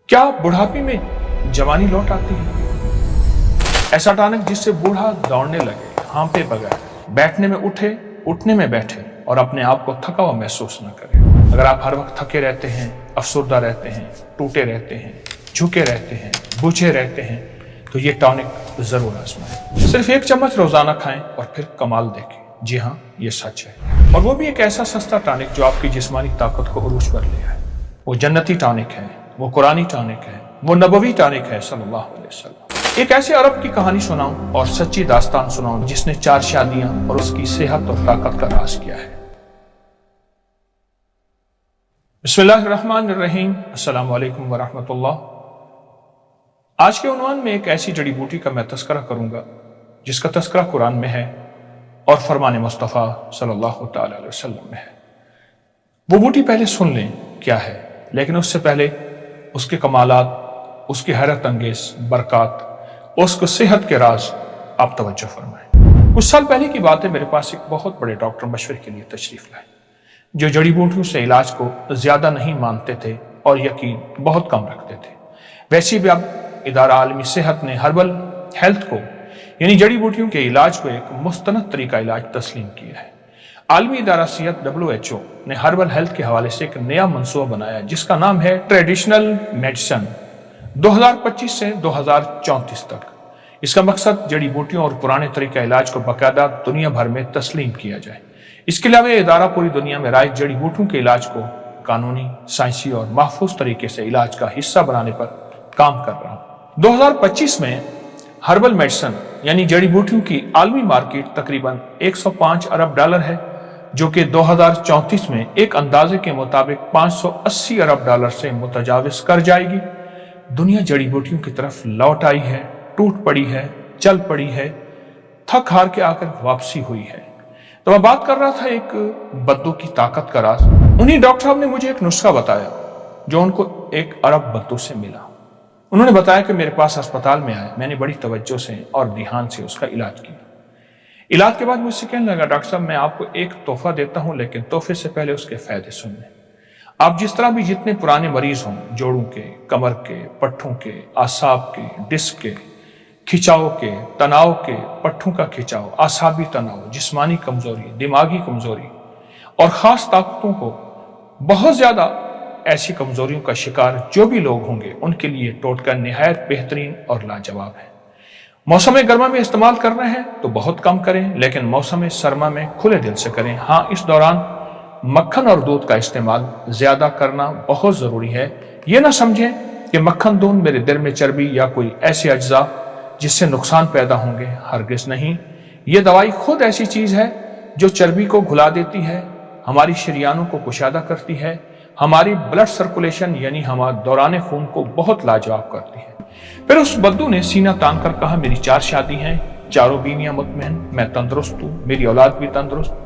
क्या बुढ़ापे में जवानी लौट आती है? ऐसा टॉनिक जिससे बूढ़ा दौड़ने लगे, हाँपे बगैर, बैठने में उठे, उठने में बैठे और अपने आप को थका हुआ महसूस न करे। अगर आप हर वक्त थके रहते हैं, अफसरदा रहते हैं, टूटे रहते हैं, झुके रहते हैं, बुझे रहते हैं, तो ये टॉनिक जरूर आजमाएं। सिर्फ 1 चम्मच रोजाना खाएं और फिर कमाल देखें। जी हाँ, ये सच है। और वो भी एक ऐसा सस्ता टॉनिक जो आपकी जिस्मानी ताकत को उरूज पर ले आए। वो जन्नती टॉनिक है, वो कुरानी टॉनिक है, वो नबवी टॉनिक है सल्लल्लाहु अलैहि वसल्लम। एक ऐसे अरब की कहानी सुनाऊं और सच्ची दास्तान सुनाऊं जिसने 4 शादियां और उसकी सेहत और ताकत का राज किया है। बिस्मिल्लाहिर्रहमानिर्रहीम, अस्सलामु अलैकुम वरहमतुल्लाह। आज के उन्वान में एक ऐसी जड़ी बूटी का मैं तस्करा करूंगा जिसका तस्करा कुरान में है और फरमान मुस्तफ़ा सल्लल्लाहु तआला अलैहि वसल्लम में है। वो बूटी पहले सुन लें क्या है, लेकिन उससे पहले उसके कमालात, उसकी हैरत अंगेज बरक़ात, उसको सेहत के राज आप तवज्जो फरमाएं। कुछ साल पहले की बात है, मेरे पास एक बहुत बड़े डॉक्टर मशवरे के लिए तशरीफ लाए जो जड़ी बूटियों से इलाज को ज्यादा नहीं मानते थे और यकीन बहुत कम रखते थे। वैसे भी अब इदारा आलमी सेहत ने हर्बल हेल्थ को यानी जड़ी बूटियों के इलाज को एक मुस्तनद तरीका इलाज तस्लीम किया है। आलमी इदारा सेहत WHO ने हर्बल हेल्थ के हवाले से एक नया मंसूबा बनाया जिसका नाम है ट्रेडिशनल मेडिसिन 2025 से 2034 तक। इसका मकसद जड़ी बूटियों और पुराने तरीका इलाज को बाकायदा दुनिया भर में तस्लीम किया जाए। इसके अलावा ये इदारा पूरी दुनिया में राइज जड़ी बूटियों के इलाज को कानूनी, साइंसी और महफूज तरीके से इलाज का हिस्सा बनाने पर काम कर रहा हूँ। 2025 में हर्बल मेडिसिन यानी जड़ी बूटियों की आलमी मार्केट तकरीबन 105 अरब डॉलर है, जो कि 2034 में एक अंदाजे के मुताबिक 580 अरब डॉलर से मुतजाविज कर जाएगी। दुनिया जड़ी बूटियों की तरफ लौट आई है, टूट पड़ी है, चल पड़ी है, थक हार के आकर वापसी हुई है। तो मैं बात कर रहा था एक बद्दू की ताकत का राज। उन्हीं डॉक्टर साहब ने मुझे एक नुस्खा बताया जो उनको एक अरब बद्दू से मिला। उन्होंने बताया कि मेरे पास अस्पताल में आए, मैंने बड़ी तवज्जो से और ध्यान से उसका इलाज किया। इलाज के बाद मुझसे कहने लगा, डॉक्टर साहब मैं आपको एक तोहफा देता हूं, लेकिन तोहफे से पहले उसके फायदे सुन लें। आप जिस तरह भी जितने पुराने मरीज हों, जोड़ों के, कमर के, पट्ठों के, आसाब के, डिस्क के, खिंचाव के, तनाव के, पट्ठों का खिंचाव, आसाबी तनाव, जिस्मानी कमजोरी, दिमागी कमजोरी और खास ताकतों को बहुत ज्यादा ऐसी कमजोरियों का शिकार जो भी लोग होंगे उनके लिए टोटका निहायत बेहतरीन और लाजवाब है। मौसम गर्मा में इस्तेमाल करना है तो बहुत कम करें, लेकिन मौसम सरमा में खुले दिल से करें। हाँ, इस दौरान मक्खन और दूध का इस्तेमाल ज्यादा करना बहुत जरूरी है। ये ना समझें कि मक्खन दूध मेरे दिल में चर्बी या कोई ऐसे अज्जा जिससे नुकसान पैदा होंगे, हरगिज नहीं। ये दवाई खुद ऐसी चीज है जो चर्बी को घुला देती है, हमारी शरियानों को कुशादा करती है, हमारी ब्लड सर्कुलेशन यानी हमारे दौरान खून को बहुत लाजवाब करती है। फिर उस बद्दू ने सीना तान कर कहा, मेरी 4 शादी हैं, चारों बीवियां मुतमईन, मैं तंदुरुस्त हूँ, मेरी औलाद भी तंदुरुस्त।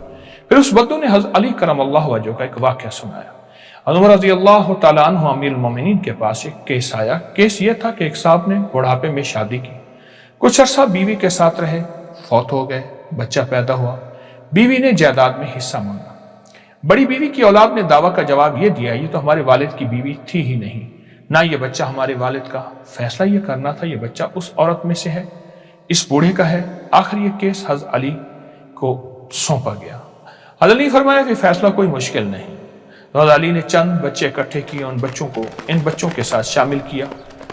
फिर उस बद्दू ने हज़रत अली करमल्लाहु वजहहू का एक वाक़या सुनाया। उमर रज़ियल्लाहु तआला अन्हु अमीरुल मोमिनीन के पास एक केस आया। केस ये था कि एक साहब ने बुढ़ापे में शादी की, कुछ अरसा बीवी के साथ रहे, फौत हो गए, बच्चा पैदा हुआ, बीवी ने जायदाद में हिस्सा मांगा। बड़ी बीवी की औलाद ने दावा का जवाब ये दिया, ये तो हमारे वालिद की बीवी थी ही नहीं, ना ये बच्चा हमारे वालिद का, फैसला ये करना था ये बच्चा उस औरत में से है, इस बूढ़े का है। आखिर ये केस हज़रत अली को सौंपा गया। हज़रत अली फरमाया कि फैसला कोई मुश्किल नहीं। तो हज़रत अली ने चंद बच्चे इकट्ठे किए, उन बच्चों को इन बच्चों के साथ शामिल किया,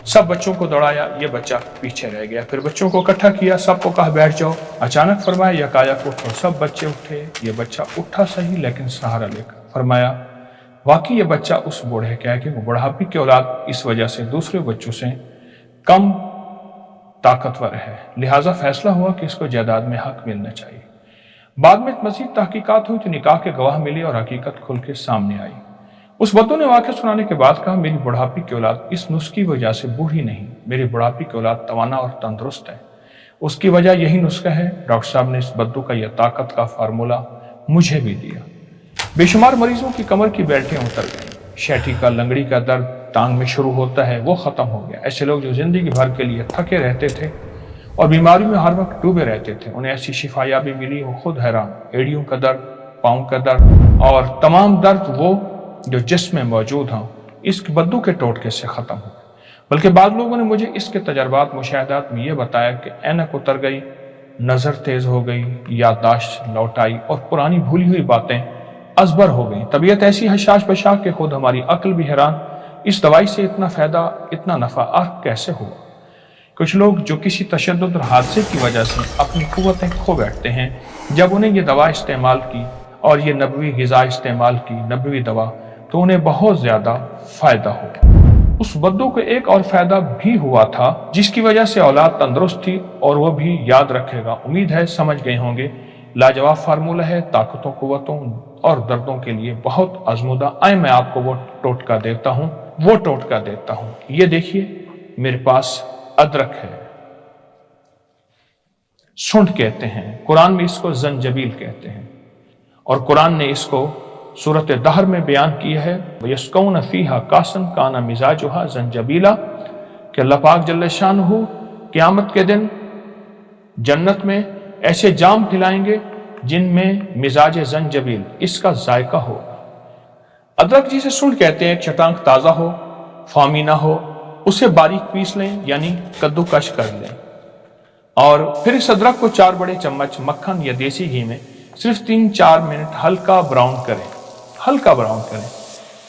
सब बच्चों को दौड़ाया, ये बच्चा पीछे रह गया। फिर बच्चों को इकट्ठा किया, सबको कहा बैठ जाओ। अचानक फरमाया यकायक उठो, सब बच्चे उठे। ये बच्चा उठा सही लेकिन सहारा लेकर। फरमाया वाकई ये बच्चा उस बूढ़े का है कि वो बुढ़ापे की औलाद इस वजह से दूसरे बच्चों से कम ताकतवर है, लिहाजा फैसला हुआ कि इसको जायदाद में हक मिलना चाहिए। बाद में मजीद तहकीकात हुई तो निकाह के गवाह मिले और हकीकत खुल के सामने आई। उस बद्दू ने वाक़या सुनाने के बाद कहा, मेरी बुढ़ापे की औलाद इस नुस्खे की वजह से बूढ़ी नहीं, मेरी बुढ़ापे की औलाद तवाना और तंदुरुस्त है, उसकी वजह यही नुस्खा है। डॉक्टर साहब ने इस बद्दू का यह ताकत का फार्मूला मुझे भी दिया। बेशुमार मरीजों की कमर की बेल्टें उतर गई, शैठी का, लंगड़ी का दर्द टांग में शुरू होता है वो खत्म हो गया। ऐसे लोग जो जिंदगी भर के लिए थके रहते थे और बीमारियों में हर वक्त डूबे रहते थे, उन्हें ऐसी शिफायाबी मिली, वो खुद हैरान। एड़ियों का दर्द, पाँव का दर्द और तमाम दर्द वो जो जिस्म में मौजूद हों, इस बद्दू के टोटके से खत्म हो। बल्कि बाद लोगों ने मुझे इसके तजर्बात मुशाहदात में ये बताया कि ऐनक उतर गई, नज़र तेज़ हो गई, याददाश्त लौट आई और पुरानी भूली हुई बातें अजबर हो गई। तबीयत ऐसी हशाश बशाश कि खुद हमारी अक्ल भी हैरान, इस दवाई से इतना फ़ायदा, इतना नफ़ा कैसे हुआ। कुछ लोग जो किसी तशद्दुद और हादसे की वजह से अपनी क़ुव्वतें खो बैठते हैं, जब उन्हें ये दवा इस्तेमाल की और ये नबवी ग़िज़ा इस्तेमाल की, नबवी दवा, तो उन्हें बहुत ज़्यादा फ़ायदा हो। उस बद्दू को एक और फ़ायदा भी हुआ था जिसकी वजह से औलाद तंदुरुस्त थी और वो भी याद रखेगा। उम्मीद है समझ गए होंगे। लाजवाब फार्मूला है ताकतों, क़ुव्वतों और दर्दों के लिए बहुत आजमूदा। आए मैं आपको वो टोटका देता हूँ। ये देखिए मेरे पास अदरक है, सुंठ कहते हैं, कुरान में इसको जंजबील कहते हैं और कुरान ने इसको सूरत दहर में बयान किया है। यस्कौन फीहा कासन काना मिजाजुहा जंजबीला, कि अल्लाह पाक जल्ल शानहू क़यामत के दिन जन्नत में ऐसे जाम पिलाएंगे जिनमें मिजाज जंजबील, इसका जायका हो। अदरक जिसे सुंठ कहते हैं, एक चटांग ताज़ा हो, फामी ना हो, उसे बारीक पीस लें यानी कद्दूकश कर लें और फिर इस अदरक को 4 बड़े चम्मच मक्खन या देसी घी में सिर्फ 3-4 मिनट हल्का ब्राउन करें।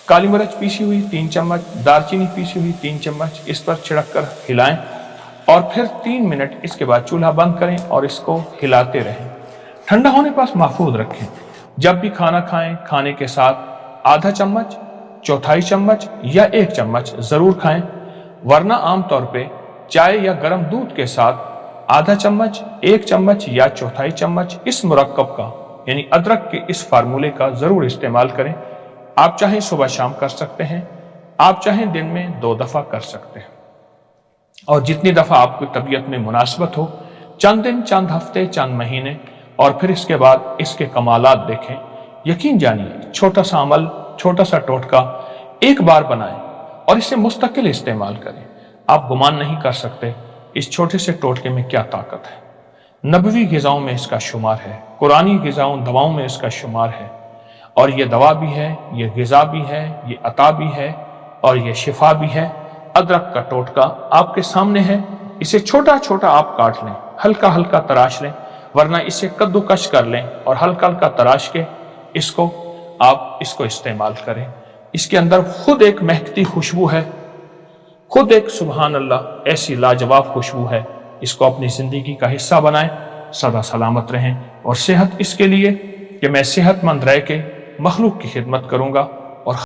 काली मिर्च पीसी हुई 3 चम्मच, दालचीनी पीसी हुई 3 चम्मच, इस पर छिड़क कर हिलाएं और फिर 3 मिनट इसके बाद चूल्हा बंद करें और इसको हिलाते रहें। ठंडा होने पास महफूज रखें। जब भी खाना खाएं, खाने के साथ आधा चम्मच, चौथाई चम्मच या 1 चम्मच जरूर खाएं, वरना आमतौर पे चाय या गर्म दूध के साथ आधा चम्मच, 1 चम्मच या चौथाई चम्मच इस मुरक्कब का यानी अदरक के इस फार्मूले का जरूर इस्तेमाल करें। आप चाहें सुबह शाम कर सकते हैं, आप चाहें दिन में 2 दफा कर सकते हैं और जितनी दफा आपकी तबीयत में मुनासिबत हो, चंद दिन, चंद हफ्ते, चंद महीने और फिर इसके बाद इसके कमालात देखें। यकीन जानिए, छोटा सा अमल, छोटा सा टोटका एक बार बनाएं और इसे मुस्तकिल इस्तेमाल करें। आप गुमान नहीं कर सकते इस छोटे से टोटके में क्या ताकत है। नबवी ग़िज़ाओं में इसका शुमार है, कुरानी ग़िज़ाओं, दवाओं में इसका शुमार है और ये दवा भी है, ये ग़िज़ा भी है, ये अता भी है और ये शिफा भी है। अदरक का टोटका आपके सामने है, इसे छोटा छोटा आप काट लें, हल्का हल्का तराश लें, वरना इसे कद्दूकश कर लें और हल्का हल्का तराश के आप इसको इस्तेमाल करें। इसके अंदर खुद एक महकती खुशबू है, खुद एक सुबहान अल्लाह ऐसी लाजवाब खुशबू है। इसको अपनी जिंदगी का हिस्सा बनाएं, सदा सलामत रहें और सेहत इसके लिए कि मैं सेहतमंद रह के मखलूक की खिदमत करूंगा।